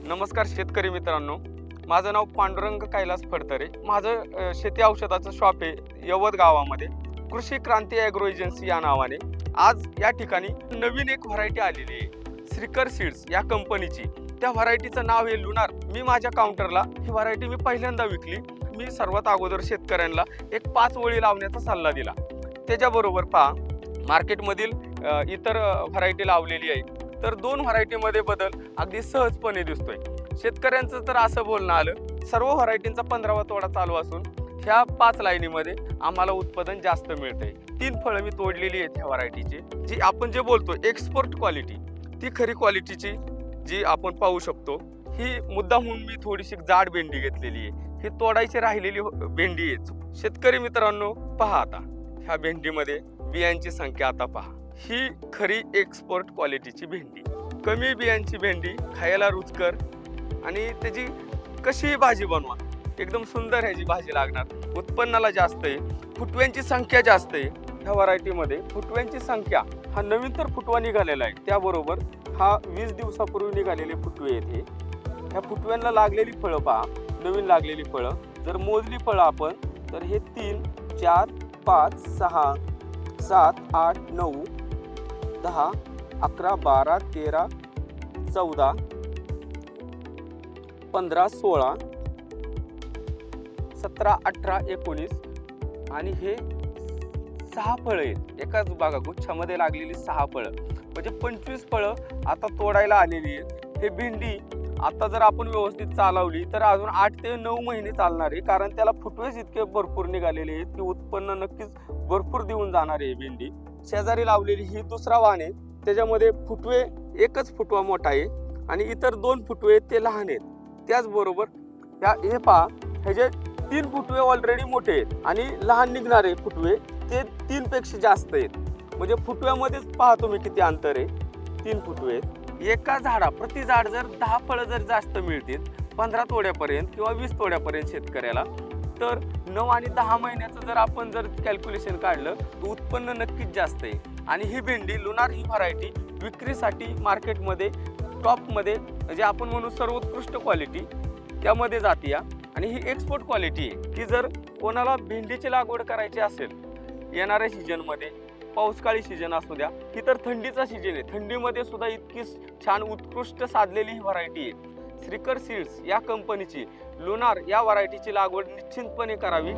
नमस्कार शेतकरी मित्रांनो, माझं नाव पांडुरंग कैलास फडतरे. माझं शेती औषधाचं शॉप आहे यवत गावामध्ये. कृषी क्रांती ॲग्रो एजन्सी या नावाने आज या ठिकाणी नवीन एक व्हरायटी आलेली आहे, श्रीकर सीड्स या कंपनीची. त्या व्हरायटीचं नाव आहे लुनार. मी माझ्या काउंटरला ही व्हरायटी पहिल्यांदा विकली. मी सर्वात अगोदर शेतकऱ्यांना एक 5 ओळी लावण्याचा सल्ला दिला. त्याच्याबरोबर पहा, मार्केटमधील इतर व्हरायटी लावलेली आहे, तर 2 व्हरायटीमध्ये बदल अगदी सहजपणे दिसतोय. शेतकऱ्यांचं तर असं बोलणं आलं, सर्व व्हरायटींचा 15वा तोडा चालू असून ह्या 5 लाईनीमध्ये आम्हाला उत्पादन जास्त मिळतंय. 3 फळं मी तोडलेली आहेत ह्या व्हरायटीची. जी आपण जे बोलतो एक्सपोर्ट क्वालिटी, ती खरी क्वालिटीची जी आपण पाहू शकतो. ही मुद्दामहून मी थोडीशी जाड भेंडी घेतलेली आहे. ही तोडायची राहिलेली भेंडी आहे. शेतकरी मित्रांनो पहा, आता ह्या भेंडीमध्ये बियांची संख्या आता पहा. ही खरी एक्सपोर्ट क्वालिटीची भेंडी, कमी बियांची भेंडी, खायला रुचकर आणि त्याची कशी भाजी बनवा एकदम सुंदर ह्याची भाजी लागणार. उत्पन्नाला जास्त आहे, फुटव्यांची संख्या जास्त आहे ह्या व्हरायटीमध्ये. फुटव्यांची संख्या हा नवीन तर फुटवा निघालेला आहे, त्याबरोबर हा 20 दिवसापूर्वी निघालेले फुटवे आहेत. ह्या फुटव्यांना लागलेली फळं पहा, नवीन लागलेली फळं जर मोजली फळं आपण, तर हे 3, 4, 5, 6, 7, 8, 9, 10, 11, 12, 13, 14, 15, 16, 17, 18, 19 आणि हे 6 फळं आहेत एकाच बागा गुच्छामध्ये लागलेली. 6 फळं म्हणजे 25 फळं आता तोडायला आलेली आहेत. हे भेंडी आता जर आपण व्यवस्थित चालवली तर अजून 8 ते 9 महिने चालणार आहे, कारण त्याला फुटवेच इतके भरपूर निघालेले आहेत की उत्पन्न नक्कीच भरपूर देऊन जाणार आहे भेंडी. शेजारी लावलेली ही दुसरा वाण आहे, त्याच्यामध्ये फुटवे एकच फुटवा मोठा आहे आणि इतर 2 फुटवे ते लहान आहेत. त्याचबरोबर हे पहा, ह्याचे 3 फुटवे ऑलरेडी मोठे आहेत आणि लहान निघणारे फुटवे ते 3 पेक्षा जास्त आहेत. म्हणजे फुटव्यामध्येच पहा तुम्ही किती अंतर आहे. 3 फुटवे आहेत. एका झाडा प्रति झाड जर 10 फळं जर जास्त मिळतील 15 तोड्यापर्यंत किंवा 20 तोड्यापर्यंत शेतकऱ्याला, तर 9 आणि 10 महिन्याचं जर आपण जर कॅल्क्युलेशन काढलं तर उत्पन्न नक्कीच जास्त आहे. आणि ही भेंडी लुनार ही व्हरायटी विक्रीसाठी मार्केटमध्ये टॉपमध्ये, म्हणजे आपण म्हणू सर्वोत्कृष्ट क्वालिटी त्यामध्ये जाते या. आणि ही एक्सपोर्ट क्वालिटी आहे की जर कोणाला भेंडीची लागवड करायची असेल येणाऱ्या सीजनमध्ये, पावसाळी सीजन असू द्या की तर थंडीचा सीजन आहे, थंडीमध्ये सुद्धा इतकी छान उत्कृष्ट साधलेली ही व्हरायटी आहे. श्रीकर सीड्स या कंपनीची लुनार या व्हरायटीची लागवड निश्चितपणे करावी.